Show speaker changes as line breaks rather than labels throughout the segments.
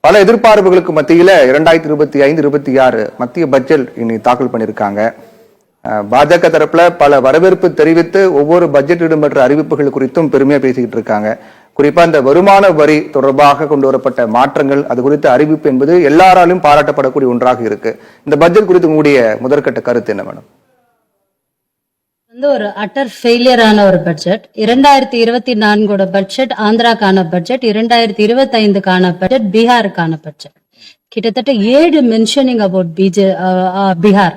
பல எதிர்பார்ப்புகளுக்கு மத்தியில 2025-26 மத்திய பட்ஜெட் இனி தாக்கல் பண்ணிருக்காங்க. பாஜக தரப்புல பல வரவேற்பு தெரிவித்து ஒவ்வொரு பட்ஜெட் இடம்பெற்ற அறிவிப்புகள் குறித்தும் பெருமையா பேசிக்கிட்டு இருக்காங்க. குறிப்பா இந்த வருமான வரி தொடர்பாக கொண்டு வரப்பட்ட மாற்றங்கள், அது குறித்த அறிவிப்பு என்பது எல்லாராலும் பாராட்டப்படக்கூடிய ஒன்றாக இருக்கு. இந்த பட்ஜெட் குறித்து உங்களுடைய முதற்கட்ட கருத்து என்ன மேடம்?
ஒரு அட்டர் ஃபெயிலியரான ஒரு பட்ஜெட். 2024 பட்ஜெட் ஆந்திராக்கான பட்ஜெட், 2025க்கான பட்ஜெட் பீகாருக்கான பட்ஜெட். கிட்டத்தட்ட 7 மென்ஷனிங் அபவுட் பீகார்.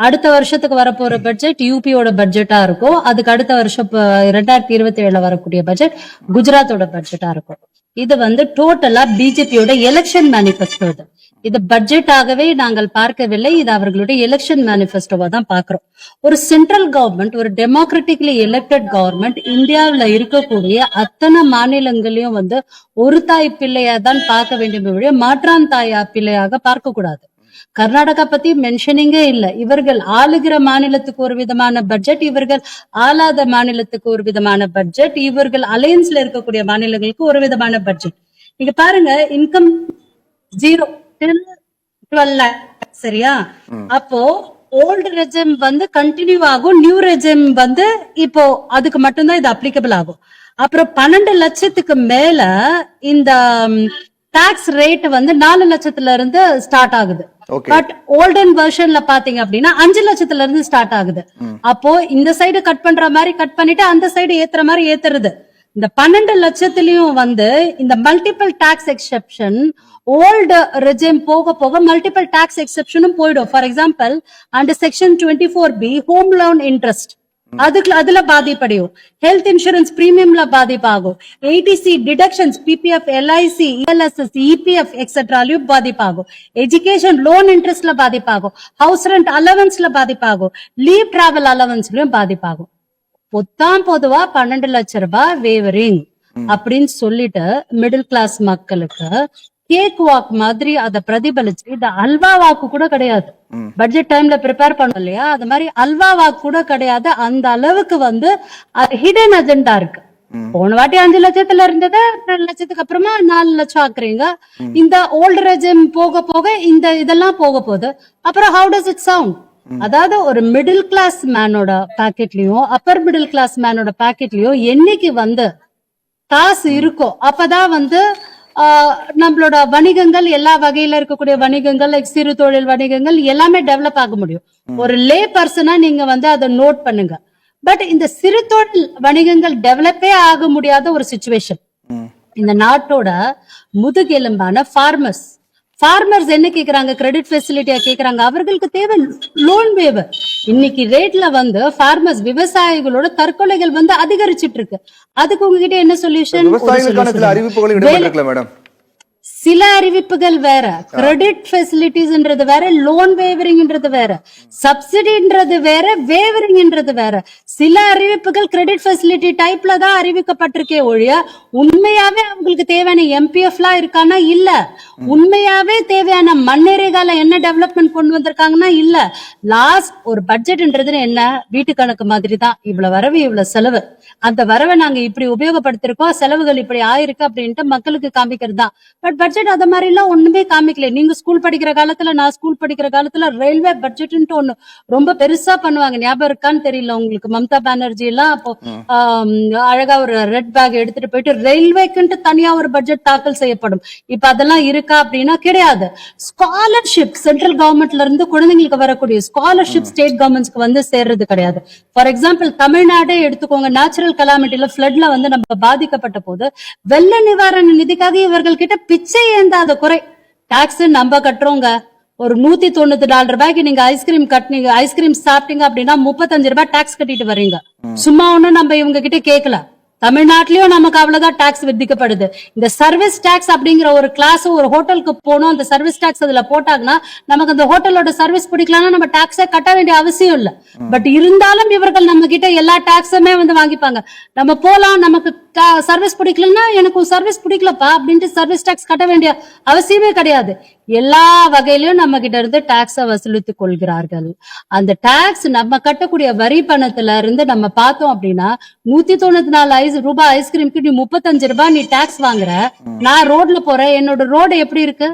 அடுத்த வருஷத்துக்கு வரப்போற பட்ஜெட் யூபியோட பட்ஜெட்டா இருக்கும். அதுக்கு அடுத்த வருஷம் 2027 வரக்கூடிய பட்ஜெட் குஜராத்தோட பட்ஜெட்டா இருக்கும். இது டோட்டலா பிஜேபியோட எலெக்ஷன் மேனிபெஸ்டோ. இது பட்ஜெட் ஆகவே நாங்கள் பார்க்கவில்லை, இது அவர்களுடைய எலெக்ஷன் மேனிபெஸ்டோவா தான் பாக்குறோம். ஒரு சென்ட்ரல் கவர்மெண்ட், ஒரு டெமோக்ராட்டிக்லி எலெக்டட் கவர்மெண்ட் இந்தியாவில் இருக்கக்கூடிய அத்தனை மாநிலங்களையும் ஒரு தாய் பிள்ளையா தான் பார்க்க வேண்டும், மாற்றான் தாயா பிள்ளையாக பார்க்க கூடாது. கர்நாடகா பத்தி மென்ஷனிங்கே இல்ல. இவர்கள் ஆளுகிற மாநிலத்துக்கு ஒரு விதமான பட்ஜெட், இவர்கள் ஆளாத மாநிலத்துக்கு ஒரு விதமான பட்ஜெட், இவர்கள் அலையன்ஸ்ல இருக்கக்கூடிய மாநிலங்களுக்கு ஒரு விதமான பட்ஜெட். நீங்க பாருங்க, இன்கம் 0 till 12 lakh, சரியா? அப்போ ஓல்டு ரெஜிம் கண்டினியூ ஆகும், நியூ ரெஜிம் இப்போ அதுக்கு மட்டும்தான் இது அப்ளிகபிள் ஆகும். அப்புறம் 12 லட்சத்துக்கு மேல இந்த டாக்ஸ் ரேட் 4 லட்சத்துல இருந்து ஸ்டார்ட் ஆகுது. பட் ஓல்டன் வெர்ஷன்ல பாத்தீங்க அப்படின்னா 5 லட்சத்துல இருந்து ஸ்டார்ட் ஆகுது. அப்போ இந்த சைடு கட் பண்ற மாதிரி கட் பண்ணிட்டு அந்த சைடு ஏத்துற மாதிரி ஏத்துறது. இந்த 12 லட்சத்திலயும் இந்த multiple tax exemption old regime போக போக மல்டிபிள் டாக்ஸ் எக்ஸெப்ஷனும் போயிடும். For example under section 24B home loan interest, அதுல பாதிப்படையும். ஹெல்த் இன்சூரன்ஸ் பிரீமியம்ல பாதிப்பாகும். Eighty C deductions, PPF, LIC, ELSS, EPF எக்ஸெட்ராலையும் பாதிப்பாகும். எஜுகேஷன் லோன் இன்ட்ரெஸ்ட்ல பாதிப்பாகும். ஹவுஸ் ரெண்ட் அலவன்ஸ்ல பாதிப்பாகும். லீவ் டிராவல் அலவன்ஸ்லயும் பாதிப்பாகும். பொதுவா 12 லட்சம் ரூபாய் வேவரிங் அப்படின்னு சொல்லிட்டு மிடில் கிளாஸ் மக்களுக்கு கேக் வாக் மாதிரி அதை பிரதிபலிச்சு, இது அல்வா வாக்கு கூட கிடையாது. பட்ஜெட் டைம்ல ப்ரிப்பேர் பண்ணோம் இல்லையா, அது மாதிரி அல்வா வாக்கு கூட கிடையாது. அந்த அளவுக்கு ஹிடன் அஜெண்டா இருக்கு. போன வாட்டி 5 லட்சத்துல இருந்தது 2 லட்சத்துக்கு அப்புறமா 4 லட்சம் ஆக்குறீங்க. இந்த ஓல்டு ரெஜிம் போக போக இதெல்லாம் போக போகுது. அப்புறம் ஹவு டஸ் இட் சவுண்ட்? அதாவது ஒரு மிடில் கிளாஸ் மேனோட பாக்கெட்லயும் அப்பர் மிடில் கிளாஸ் மேனோட பாக்கெட்லயும் என்னைக்கு காசு இருக்கோ அப்பதான் நம்மளோட வணிகங்கள், எல்லா வகையில இருக்கக்கூடிய வணிகங்கள், சிறு தொழில் வணிகங்கள் எல்லாமே டெவலப் ஆக முடியும். ஒரு லே பர்சனா நீங்க அதை நோட் பண்ணுங்க. பட் இந்த சிறு தொழில் வணிகங்கள் டெவலப்பே ஆக முடியாத ஒரு சிச்சுவேஷன். இந்த நாட்டோட முதுகெலும்பான ஃபார்மர்ஸ் என்ன கேக்குறாங்க? கிரெடிட் ஃபெசிலிட்டியா கேக்குறாங்க. அவர்களுக்கு தேவை லோன் வேவர். இன்னைக்கு ரேட்ல ஃபார்மர்ஸ், விவசாயிகளோட தற்கொலைகள் அதிகரிச்சிட்டு இருக்கு. அதுக்கு உங்ககிட்ட என்ன சொல்யூஷன்? சில அறிவிப்புகள் வேற, கிரெடிட் ஃபெசிலிட்டிஸ்ன்றது வேற, லோன் வேவரிங்ன்றது வேற, சப்சிடின்றது வேற, வேவரிங்ன்றது வேற. சில அறிவிப்புகள் கிரெடிட் ஃபெசிலிட்டி டைப்ல தான் அறிவிக்கப்பட்டிருக்கே ஒழிய உண்மையாவே அவங்களுக்கு தேவையான எம்பிஎஃப்லாம் இருக்கானா இல்ல, உண்மையாவே தேவையான மண்ணேரேகால என்ன டெவலப்மெண்ட் கொண்டு வந்திருக்காங்கன்னா இல்ல. லாஸ்ட் ஒரு பட்ஜெட்ன்றது என்ன, வீட்டு கணக்கு மாதிரி தான். இவ்வளவு வரவு, இவ்வளவு செலவு, அந்த வரவை நாங்க இப்படி உபயோகப்படுத்திருக்கோம், செலவுகள் இப்படி ஆயிருக்கு அப்படின்ட்டு மக்களுக்கு காமிக்கிறது தான். பட் பட்ஜெட் அத மாதிரி எல்லாம் ஒண்ணுமே காமிக்கல. நீங்க ஸ்கூல் படிக்கிற காலத்துல, நான் ஸ்கூல் படிக்கிற காலத்துல ரயில்வே பட்ஜெட்ன்ட்டு ஒண்ணு ரொம்ப பெருசா பண்ணுவாங்க. ஞாபகம் இருக்கான்னு தெரியல உங்களுக்கு. மம்தா பானர்ஜி எல்லாம் அப்போ அழகா ஒரு ரெட் பேக் எடுத்துட்டு போயிட்டு ரயில்வேக்குன்ட்டு தனியா ஒரு பட்ஜெட் தாக்கல் செய்யப்படும். இப்ப அதெல்லாம் இருக்கா அப்படின்னா கிடையாது. ஸ்காலர்ஷிப் சென்ட்ரல் கவர்மெண்ட்ல இருந்து குழந்தைங்களுக்கு வரக்கூடிய ஸ்காலர்ஷிப் ஸ்டேட் கவர்மெண்ட்ஸ்க்கு சேர்றது கிடையாது. ஃபார் எக்ஸாம்பிள் தமிழ்நாடே எடுத்துக்கோங்க. நேச்சுரல் கலாமிட்டில ஃபிளட்ல நம்ம பாதிக்கப்பட்ட போது வெள்ள நிவாரண நிதிக்காக இவர்கள் கிட்ட பிச்சை ஏந்தாத குறை. டாக்ஸ் நம்ம கட்டுறோங்க. ஒரு $190 நீங்க ஐஸ்கிரீம் சாப்பிட்டீங்க அப்படின்னா 35 ரூபாய் டாக்ஸ் கட்டிட்டு வர்றீங்க. சும்மா ஒண்ணும் நம்ம இவங்க கிட்ட கேட்கல. தமிழ்நாட்டிலயும் நமக்கு அவ்வளவுதான் டாக்ஸ் விதிக்கப்படுது. இந்த சர்வீஸ் டாக்ஸ் அப்படிங்கிற ஒரு கிளாஸ், ஒரு ஹோட்டலுக்கு போனோம், அந்த சர்வீஸ் டாக்ஸ் அதுல போட்டாங்கன்னா நமக்கு அந்த ஹோட்டலோட சர்வீஸ் பிடிக்கலாம்னா நம்ம டாக்ஸே கட்ட வேண்டிய அவசியம் இல்ல. பட் இருந்தாலும் இவர்கள் நம்ம கிட்ட எல்லா டாக்ஸுமே வாங்கிப்பாங்க. நம்ம போலாம், நமக்கு சர்வீஸ் பிடிக்கலன்னா எனக்கு சர்வீஸ் பிடிக்கலப்பா அப்படின்ட்டு சர்வீஸ் டாக்ஸ் கட்ட வேண்டிய அவசியமே கிடையாது. எல்லா வகையிலும் நம்ம கிட்ட இருந்து டாக்ஸ வசூலித்துக் கொள்கிறார்கள். அந்த டாக்ஸ் நம்ம கட்டக்கூடிய வரி பணத்துல இருந்து நம்ம பார்த்தோம் அப்படின்னா 194 ரூபாய் ஐஸ்கிரீம்க்கு நீ 35 ரூபாய் நீ டாக்ஸ் வாங்குற. நான் ரோட்ல போறேன், என்னோட ரோடு எப்படி இருக்கு?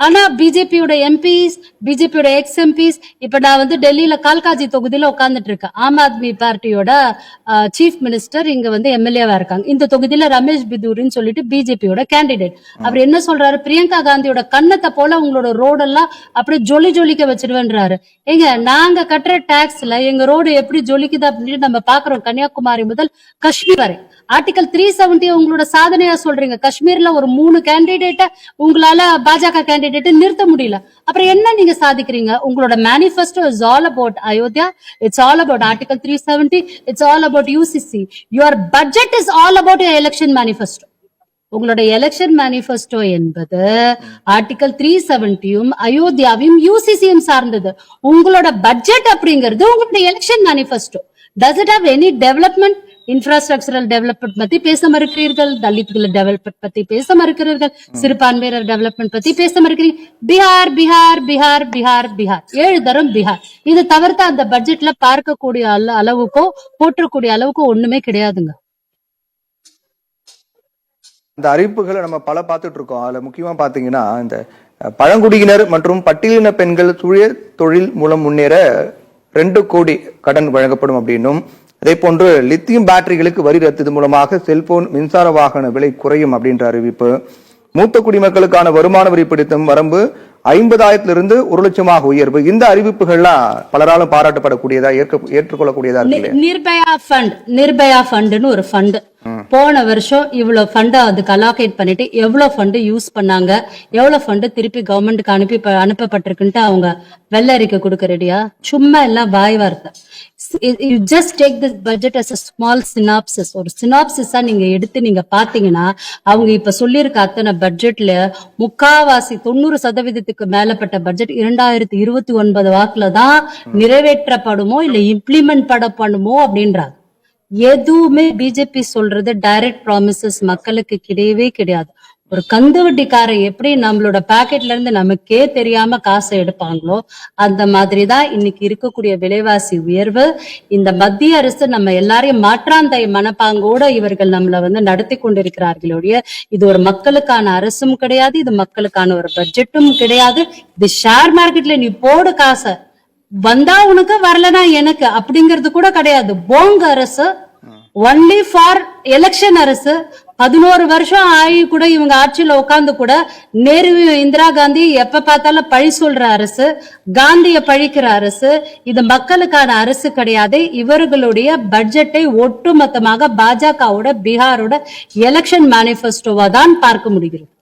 ஆனா பிஜேபியோட எம்பிஸ், பிஜேபியோட எக்ஸ் எம்பிஸ், இப்ப நான் வந்து டெல்லியில கால்காஜி தொகுதியில உட்கார்ந்துட்டு இருக்கேன். ஆம் ஆத்மி பார்ட்டியோட சீஃப் மினிஸ்டர் இங்க வந்து எம்எல்ஏவா இருக்காங்க. இந்த தொகுதியில ரமேஷ் பிதூரின்னு சொல்லிட்டு பிஜேபியோட கேண்டிடேட். அவர் என்ன சொல்றாரு, பிரியங்கா காந்தியோட கண்ணத்தை போல உங்களோட ரோடெல்லாம் அப்படியே ஜொலிக்க வச்சிடுவேன்றாரு. ஏங்க, நாங்க கட்டுற டாக்ஸ்ல எங்க ரோடு எப்படி ஜொலிக்குது அப்படின்னு நம்ம பாக்குறோம். கன்னியாகுமரி முதல் காஷ்மீர் வரை. ஆர்டிகல் 370 உங்களோட சாதனையா சொல்றீங்க. காஷ்மீர்ல ஒரு 3 கேண்டிடேட்ட உங்களால பாஜக கேண்டிடேட் நிறுத்த முடியல. அப்புறம் என்ன நீங்க சாதிக்கிறீங்க? உங்களோட manifesto is all about Ayodhya, it's all about article 370, it's all about UCC. Your budget is all about election manifesto. உங்களோட எலெக்ஷன் மேனிஃபெஸ்டோ என்பது ஆர்டிகல் 370யும் அயோத்தியாவையும் யூசிசியும் சார்ந்தது. உங்களோட பட்ஜெட் அப்படிங்கிறது உங்களோட election manifesto. Does it have any development? Infrastructural development பத்தி பேச மறுக்கிறீர்கள், தலித்கள் development பத்தி பேச மறுக்கிறீர்கள், சிறுபான்மையினர் டெவலப்மெண்ட் பத்தி பேச மறுக்கிறீங்க. பீகார் பீகார் பீகார் பீகார் பீகார் 7 தரம் பீகார். இது தவிர்த்து அந்த பட்ஜெட்ல பார்க்கக்கூடிய அளவுக்கோ போற்றக்கூடிய அளவுக்கோ ஒண்ணுமே கிடையாதுங்க.
இந்த அறிவிப்புகளை நம்ம பல பார்த்துட்டு இருக்கோம். அதுல முக்கியமா பாத்தீங்கன்னா இந்த பழங்குடியினர் மற்றும் பட்டியலின பெண்கள் சுய தொழில் மூலம் முன்னேற 2 கோடி கடன் வழங்கப்படும் அப்படின்னும், அதே போன்று லித்தியம் பேட்டரிகளுக்கு வரி ரத்து மூலமாக செல்போன் மின்சார வாகன விலை குறையும் அப்படின்ற அறிவிப்பு, மூத்த குடிமக்களுக்கான வருமான வரி பிடித்தம் வரம்பு 50,000 1 லட்சமாக உயர்வு. இந்த அறிவிப்புகள்லாம் பலராலும் பாராட்டப்படக்கூடியதா, ஏற்றுக்கொள்ளக்கூடியதா இருக்கு.
நிர்பயா ஃபண்ட்னு ஒரு ஃபண்ட் போன வருஷம் இவ்வளவு ஃபண்ட் அதுக்கு அலோகேட் பண்ணிட்டு எவ்வளவு ஃபண்ட் யூஸ் பண்ணாங்க, எவ்வளவு ஃபண்ட் திருப்பி கவர்மெண்ட்டுக்கு அனுப்பப்பட்டிருக்குன்ட்டு அவங்க வெள்ள அறிக்கை கொடுக்க ரெடியா? சும்மா எல்லாம் வாய் வார்த்தை. You just take this budget as a small synopsis. ஒரு சினாப்சிஸா நீங்க எடுத்து நீங்க பாத்தீங்கன்னா அவங்க இப்ப சொல்லியிருக்க அத்தனை பட்ஜெட்ல முக்காவாசி 90% மேலப்பட்ட பட்ஜெட் 2029 வாக்குல தான் நிறைவேற்றப்படுமோ இல்ல இம்ப்ளிமெண்ட் பண்ணப்படுமோ அப்படின்றாங்க. எதுவுமே பிஜேபி சொல்றது டைரக்ட் ப்ராமிசஸ் மக்களுக்கு கிடையவே கிடையாது. ஒரு கந்து வட்டிக்கார எப்படி நம்மளோட பாக்கெட்ல இருந்து நமக்கே தெரியாம காசை எடுப்பாங்களோ அந்த மாதிரிதான் இன்னைக்கு இருக்கக்கூடிய விலைவாசி உயர்வு. இந்த மத்திய அரசு நம்ம எல்லாரையும் மாற்றாந்தை மனப்பாங்கோட இவர்கள் நம்மள வந்து நடத்தி கொண்டிருக்கிறார்களுடைய இது ஒரு மக்களுக்கான அரசும் கிடையாது, இது மக்களுக்கான ஒரு பட்ஜெட்டும் கிடையாது. இது ஷேர் மார்க்கெட்ல நீ போடு காசை, வந்தா உனக்கு வரலனா எனக்கு அப்படிங்கிறது கூட கிடையாது. போங்க அரசு, ஒன்லி ஃபார் எலெக்ஷன் அரசு. 11 வருஷம் ஆகி கூட இவங்க ஆட்சியில உட்கார்ந்து கூட நேரு இந்திரா காந்தி எப்ப பார்த்தாலும் பழி சொல்ற அரசு, காந்திய பழிக்கிற அரசு. இது மக்களுக்கான அரசு கிடையாது. இவர்களுடைய பட்ஜெட்டை ஒட்டுமொத்தமாக பாஜகவோட பீகாரோட எலெக்ஷன் மேனிபெஸ்டோவா தான் பார்க்க முடிகிறது.